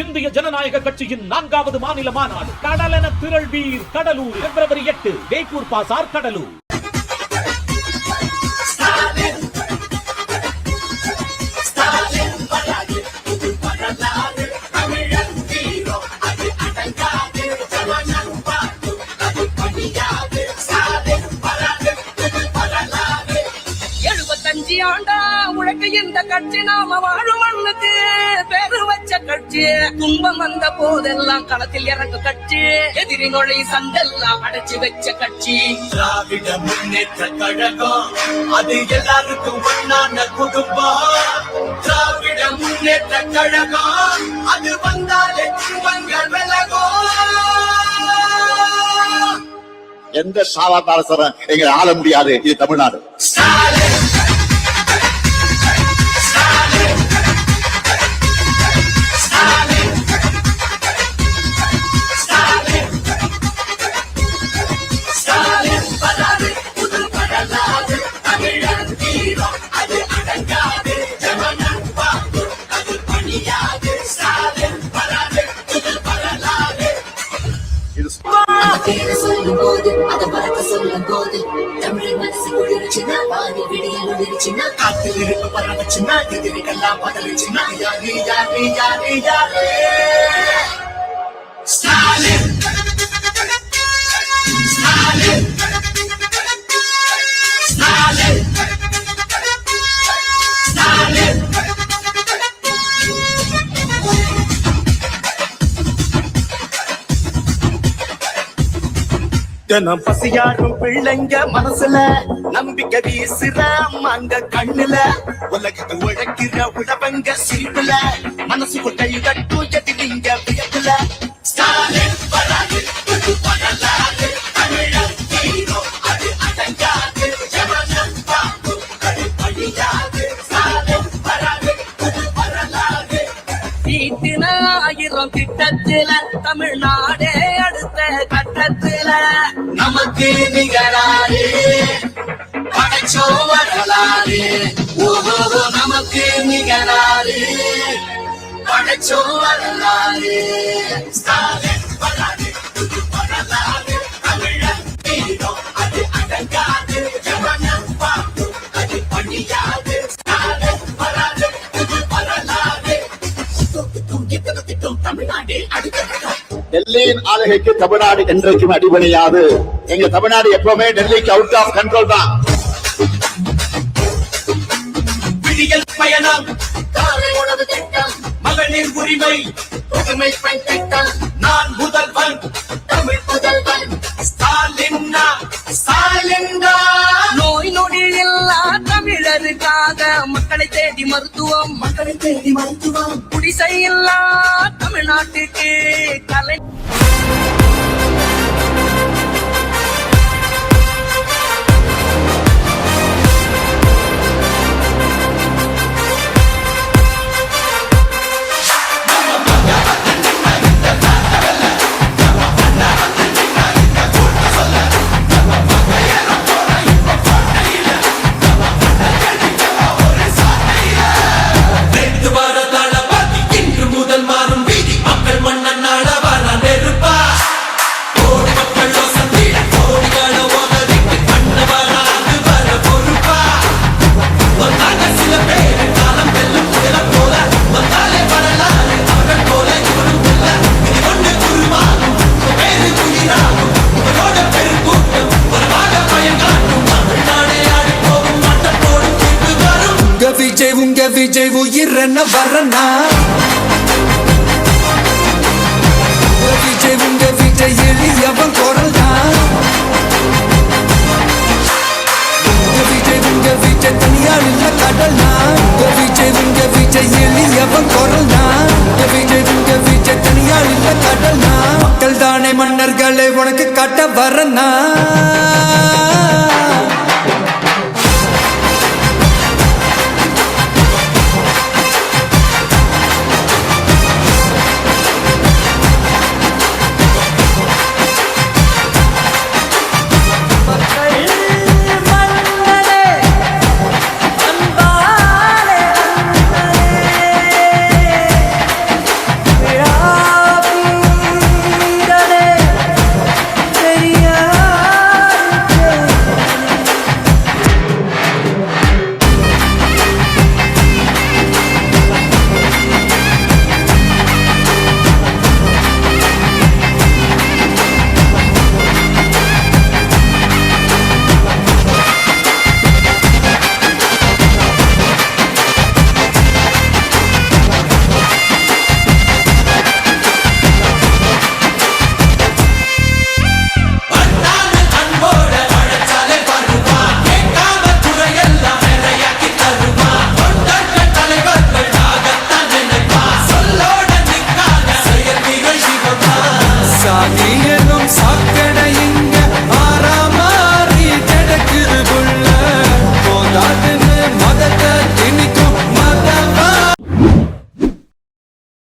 இந்திய ஜனநாயக கட்சியின் 4வது மாநில மாநாடு கடலென திரள்வீர் கடலூர் February 8 வேப்பூர் பாசார் கடலூர். ஆண்டா உழைக்க இந்த கட்சி நாம வாழும் மண்ணுக்கு பேரு வச்ச கட்சி. துன்பம் வந்த போதெல்லாம் களத்தில் இறங்க கட்சி. எதிரி நுழை சண்டெல்லாம் அடைச்சு வச்ச கட்சி. திராவிட முன்னேற்ற கழகம் அது எல்லாருக்கும் ஒன்னான குடும்பம். திராவிட முன்னேற்ற கழகம் அது வந்தாலே துன்பங்கள் விலகும். எந்த சாதாரண அரசரும் எங்களை ஆள முடியாது. இது தமிழ்நாடு. சொல்லும் போது அதை பார்த்து சொல்லும் போது தமிழ் மனசு குளிர்ச்சினா வாரி விடியல் ஒளிர்ச்சினா காத்தில் இருப்பு பரவச்சுன்னா எதிரிகள்லாம் பதறிச்சுன்னா யாரு யாரு யாரு யாரு ஸ்டாலின் ஸ்டாலின் ஸ்டாலின் ஸ்டாலின். தினம் பசியாடும் பிள்ளைங்க மனசுல நம்பிக்கை வீசுற அம்மாங்க கண்ணுல உலகத்தை உழைக்கிற உழவங்க சிரிப்புல மனசு கொட்டை கட்டும் எதிரிங்க வியப்புல ஸ்டாலின் வராது வரலாறு தமிழர் ஹீரோ அது அடங்காது ஜனனம் பாப்பு அது பழியாது ஸ்டாலின் வராது வரலாறு. வீட்டின 1000 திட்டத்தில தமிழ்நாடே அடுத்த கட்டத்தில நமக்கு நிகராறு படைச்சோ வரலாறு. ஓஹோ நமக்கு நிகராறு படைச்சோ வரலாறு. ஸ்டாலின் வராது வரலாறு தமிழர் ஹீரோ அது அடங்காது ஜனனம் பாப்பு அது பணியாது. ஸ்டாலின் வராது வரலாறு. தமிழ்நாடு அடுத்த டெல்லியின் ஆளுகைக்கு தமிழ்நாடு என்றைக்கும் அடிபணியாது. எங்க தமிழ்நாடு எப்பவுமே டெல்லிக்கு அவுட் ஆஃப் கண்ட்ரோல் தான். விடியல் பயணம் காலை உணவு திட்டம் மகளிர் உரிமை புதுமை பெண் திட்டம் நான் முதல்வன் தமிழ் முதல்வன் ஸ்டாலின் ஸ்டாலின். நோய் நொடி இல்லா தமிழருக்காக மக்களை தேடி மருத்துவம் குடிசை இல்லா தமிழ்நாட்டுக்கு கலை. உங்க விஜய் உயிரன வரனா உங்க விஜய் எளியவன் குரல் தான். உங்க விஜய் தனியார் இல்ல கடல் தான். உங்க விஜய் எளியவன் குரல் தான். உங்க விஜய் தனியார் இல்ல கடல் தான். மக்கள் தானே மன்னர்களை உனக்கு காட்ட வரனா.